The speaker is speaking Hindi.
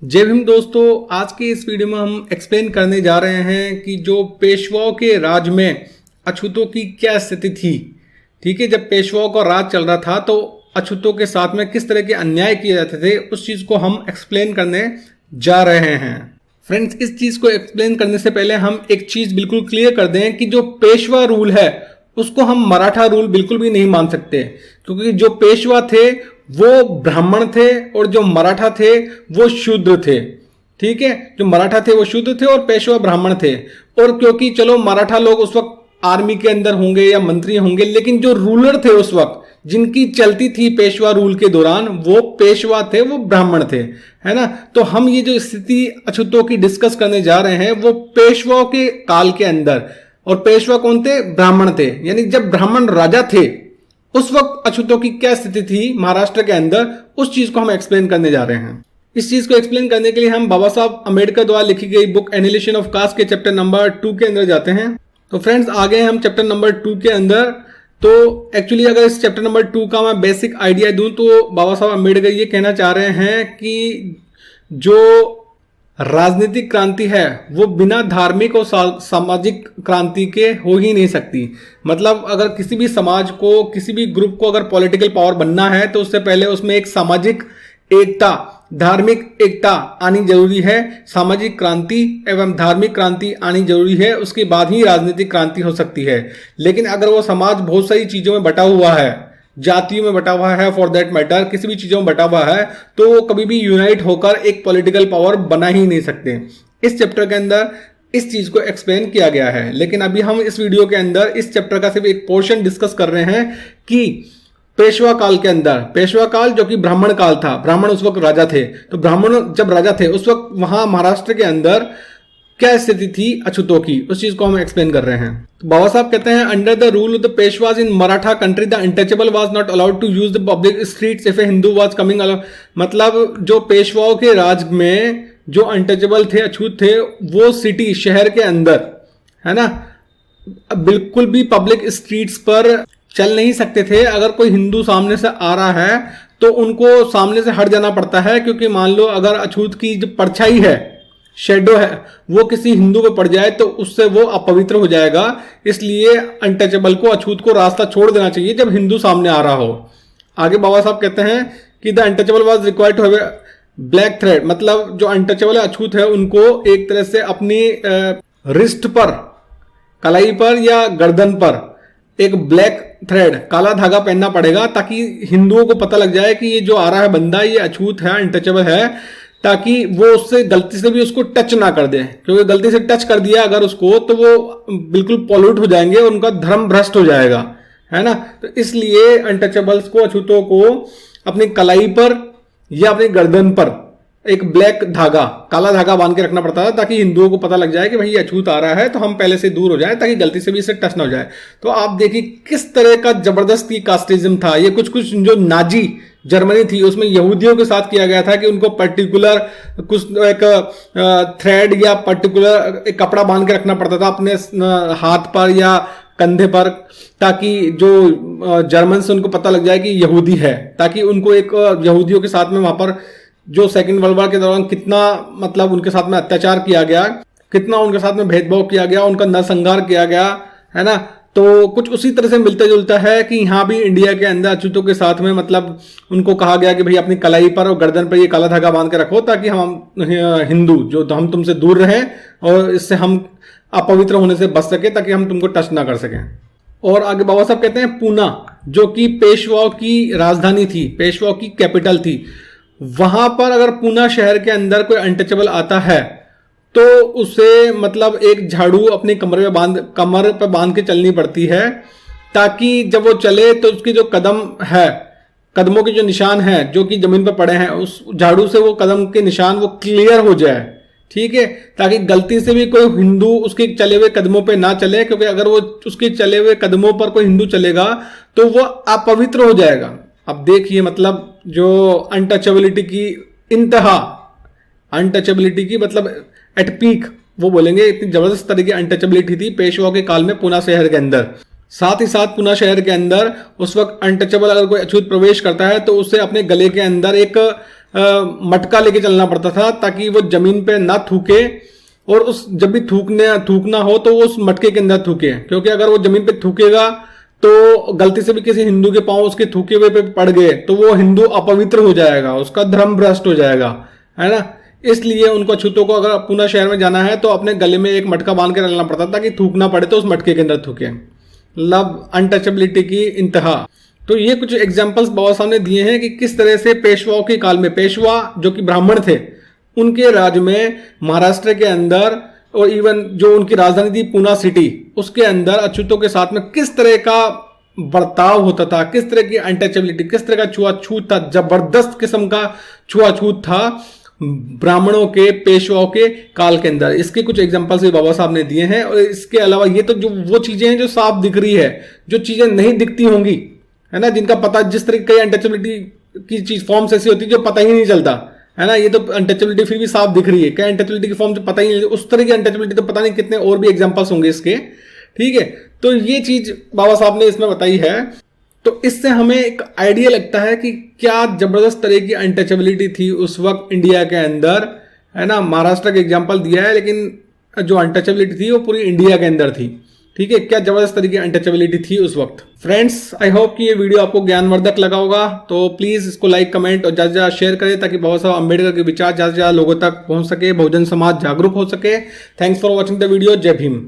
जय भीम दोस्तों, आज की इस वीडियो में हम एक्सप्लेन करने जा रहे हैं कि जो पेशवाओं के राज में अछूतों की क्या स्थिति थी। ठीक है, जब पेशवाओं का राज चल रहा था तो अछूतों के साथ में किस तरह के अन्याय किए जाते थे, उस चीज को हम एक्सप्लेन करने जा रहे हैं। फ्रेंड्स, इस चीज को एक्सप्लेन करने से पहले हम एक चीज बिल्कुल क्लियर कर दें कि जो पेशवा रूल है उसको हम मराठा रूल बिल्कुल भी नहीं मान सकते, क्योंकि जो पेशवा थे वो ब्राह्मण थे और जो मराठा थे वो शूद्र थे। ठीक है, जो मराठा थे वो शूद्र थे और पेशवा ब्राह्मण थे। और क्योंकि चलो मराठा लोग उस वक्त आर्मी के अंदर होंगे या मंत्री होंगे, लेकिन जो रूलर थे उस वक्त जिनकी चलती थी पेशवा रूल के दौरान वो पेशवा थे, वो ब्राह्मण थे, है ना। तो हम ये जो स्थिति अछूतों की डिस्कस करने जा रहे हैं वो पेशवाओं के काल के अंदर, और पेशवा कौन थे? ब्राह्मण थे। यानी जब ब्राह्मण राजा थे उस वक्त अछूतों की क्या स्थिति थी महाराष्ट्र के अंदर, उस चीज को हम एक्सप्लेन करने जा रहे हैं। इस चीज को एक्सप्लेन करने के लिए हम बाबा साहब अम्बेडकर द्वारा लिखी गई बुक एनिहिलेशन ऑफ कास्ट के चैप्टर नंबर 2 के अंदर जाते हैं। तो फ्रेंड्स, आ गए हम चैप्टर नंबर 2 के अंदर। तो एक्चुअली अगर इस चैप्टर नंबर 2 का मैं बेसिक आइडिया दूं तो बाबा साहब अम्बेडकर ये कहना चाह रहे हैं कि जो राजनीतिक क्रांति है वो बिना धार्मिक और सामाजिक क्रांति के हो ही नहीं सकती। मतलब अगर किसी भी समाज को, किसी भी ग्रुप को अगर पॉलिटिकल पावर बनना है तो उससे पहले उसमें एक सामाजिक एकता, धार्मिक एकता आनी जरूरी है। सामाजिक क्रांति एवं धार्मिक क्रांति आनी जरूरी है, उसके बाद ही राजनीतिक क्रांति हो सकती है। लेकिन अगर वो समाज बहुत सारी चीजों में बटा हुआ है, जातियों में बटा हुआ है, फॉर दैट मैटर किसी भी चीजों में बटा हुआ है, तो वो कभी भी यूनाइट होकर एक पॉलिटिकल पावर बना ही नहीं सकते। इस चैप्टर के अंदर इस चीज को एक्सप्लेन किया गया है। लेकिन अभी हम इस वीडियो के अंदर इस चैप्टर का सिर्फ एक पोर्शन डिस्कस कर रहे हैं कि पेशवा काल के अंदर, पेशवा काल जो कि ब्राह्मण काल था, ब्राह्मण उस वक्त राजा थे, तो ब्राह्मण जब राजा थे उस वक्त वहां महाराष्ट्र के अंदर क्या स्थिति थी अछूतों की, उस चीज को हम एक्सप्लेन कर रहे हैं। तो बाबा साहब कहते हैं, under the rule of the Peshwas in Maratha country the untouchable was not allowed to use the public streets if a Hindu was coming allowed. मतलब जो पेशवाओं के राज में जो अनटचेबल थे, अछूत थे, वो सिटी, शहर के अंदर, है ना, बिल्कुल भी पब्लिक स्ट्रीट्स पर चल नहीं सकते थे। अगर कोई हिंदू सामने से आ रहा है तो उनको सामने से हट जाना पड़ता है, क्योंकि मान लो अगर अछूत की जो परछाई है, शेडो है, वो किसी हिंदू पे पड़ जाए तो उससे वो अपवित्र हो जाएगा। इसलिए अनटचेबल को, अछूत को रास्ता छोड़ देना चाहिए जब हिंदू सामने आ रहा हो। आगे बाबा साहब कहते हैं कि the untouchable was required to have a black thread. मतलब जो अनटचेबल है, अछूत है, उनको एक तरह से अपनी रिस्ट पर, कलाई पर या गर्दन पर एक ब्लैक थ्रेड, काला धागा पहनना पड़ेगा, ताकि हिंदुओं को पता लग जाए कि ये जो आ रहा है बंदा ये अछूत है, अनटचेबल है, ताकि वो उससे गलती से भी उसको टच ना कर दे। क्योंकि गलती से टच कर दिया अगर उसको तो वो बिल्कुल पॉल्यूट हो जाएंगे और उनका धर्म भ्रष्ट हो जाएगा, है ना। तो इसलिए अनटचेबल्स को, अछूतों को अपनी कलाई पर या अपनी गर्दन पर एक ब्लैक धागा, काला धागा बांध के रखना पड़ता था, ताकि हिंदुओं को पता लग जाए कि भाई ये अछूत आ रहा है, तो हम पहले से दूर हो जाए, ताकि गलती से भी इससे टच ना हो जाए। तो आप देखिए किस तरह का जबरदस्त कास्टिज्म था। ये कुछ जो नाजी जर्मनी थी उसमें यहूदियों के साथ किया गया था कि उनको पर्टिकुलर कुछ एक थ्रेड या पर्टिकुलर एक कपड़ा बांध के रखना पड़ता था अपने हाथ पर या कंधे पर, ताकि जो जर्मन से उनको पता लग जाए कि यहूदी है, ताकि उनको एक यहूदियों के साथ में वहां पर जो सेकंड वर्ल्ड वॉर के दौरान कितना मतलब उनके साथ में अत्याचार किया गया, कितना उनके साथ में भेदभाव किया गया, उनका नरसंहार किया गया, है ना। तो कुछ उसी तरह से मिलता जुलता है कि यहाँ भी इंडिया के अंदर अछूतों के साथ में मतलब उनको कहा गया कि भाई अपनी कलाई पर और गर्दन पर ये काला धागा बांध के रखो, ताकि हम हिंदू जो तो हम तुमसे दूर रहें और इससे हम अपवित्र होने से बच सके, ताकि हम तुमको टच ना कर सकें। और आगे बाबा साहब कहते हैं, पूना जो कि पेशवाओं की राजधानी थी, पेशवाओं की कैपिटल थी, वहां पर अगर पूना शहर के अंदर कोई अनटचेबल आता है तो उसे मतलब एक झाड़ू अपनी कमर पे बांध के चलनी पड़ती है, ताकि जब वो चले तो उसकी जो कदम है, कदमों के जो निशान है जो कि जमीन पर पड़े हैं, उस झाड़ू से वो कदम के निशान वो क्लियर हो जाए। ठीक है, ताकि गलती से भी कोई हिंदू उसके चले हुए कदमों पे ना चले, क्योंकि अगर वो उसके चले हुए कदमों पर कोई हिंदू चलेगा तो वो अपवित्र हो जाएगा। अब देखिए मतलब जो अनटचेबिलिटी की इंतहा, अनटचेबिलिटी की मतलब एट पीक वो बोलेंगे, इतनी जबरदस्त तरह की अनटचेबिलिटी थी पेशवाओं के काल में पुणे शहर के अंदर। साथ ही साथ पुणे शहर के अंदर उस वक्त अनटचेबल अगर कोई अछूत प्रवेश करता है तो उससे अपने गले के अंदर एक मटका लेके चलना पड़ता था ताकि वो जमीन पे ना थूके, और उस जब भी थूकना हो तो वो उस मटके के अंदर थूके, क्योंकि अगर वो जमीन पे थूकेगा तो गलती से भी किसी हिंदू के पांव उसके थूके हुए पे पड़ गए तो वो हिंदू अपवित्र हो जाएगा, उसका धर्म भ्रष्ट हो जाएगा, है ना। इसलिए उनको अछूतों को अगर पुणे शहर में जाना है तो अपने गले में एक मटका बांध के रखना पड़ता था कि थूकना पड़े तो उस मटके के अंदर थूके। लव अनटचेबिलिटी की इंतहा। तो ये कुछ एग्जाम्पल्स बाबा साहब ने दिए हैं कि किस तरह से पेशवाओं के काल में, पेशवा जो कि ब्राह्मण थे, उनके राज में महाराष्ट्र के अंदर और इवन जो उनकी राजधानी थी पूना सिटी, उसके अंदर अछूतों के साथ में किस तरह का बर्ताव होता था, किस तरह की अनटचेबिलिटी, किस तरह का छुआछूत था, जबरदस्त किस्म का छुआछूत था ब्राह्मणों के, पेशवाओं के काल के अंदर। इसके कुछ एग्जांपल्स भी बाबा साहब ने दिए हैं। और इसके अलावा ये तो जो वो चीजें हैं जो साफ दिख रही है, जो चीजें नहीं दिखती होंगी, है ना, जिनका पता, जिस तरह की अनटचेबिलिटी की चीज फॉर्म्स ऐसी होती है जो पता ही नहीं चलता, है ना। ये तो अनटचेबिलिटी फिर भी साफ दिख रही है, क्या अनटचेबिलिटी की फॉर्म जो पता ही नहीं, उस तरह की अनटचेबिलिटी तो पता नहीं कितने और भी एग्जांपल्स होंगे इसके, ठीक है। तो ये चीज बाबा साहब ने इसमें बताई है। तो इससे हमें एक आइडिया लगता है कि क्या जबरदस्त तरह की अनटचेबिलिटी थी उस वक्त इंडिया के अंदर, है ना। महाराष्ट्र का एग्जांपल दिया है, लेकिन जो अनटचेबिलिटी थी वो पूरी इंडिया के अंदर थी, ठीक है। क्या जबरदस्त तरह की अनटचेबिलिटी थी उस वक्त। फ्रेंड्स, आई होप कि ये वीडियो आपको ज्ञानवर्धक लगा होगा, तो प्लीज इसको लाइक, कमेंट और ज्यादा ज्यादा शेयर करें ताकि बाबा साहब अम्बेडकर के विचार ज्यादा से ज्यादा लोगों तक पहुंच सके, बहुजन समाज जागरूक हो सके। Thanks for watching the video. जय भीम।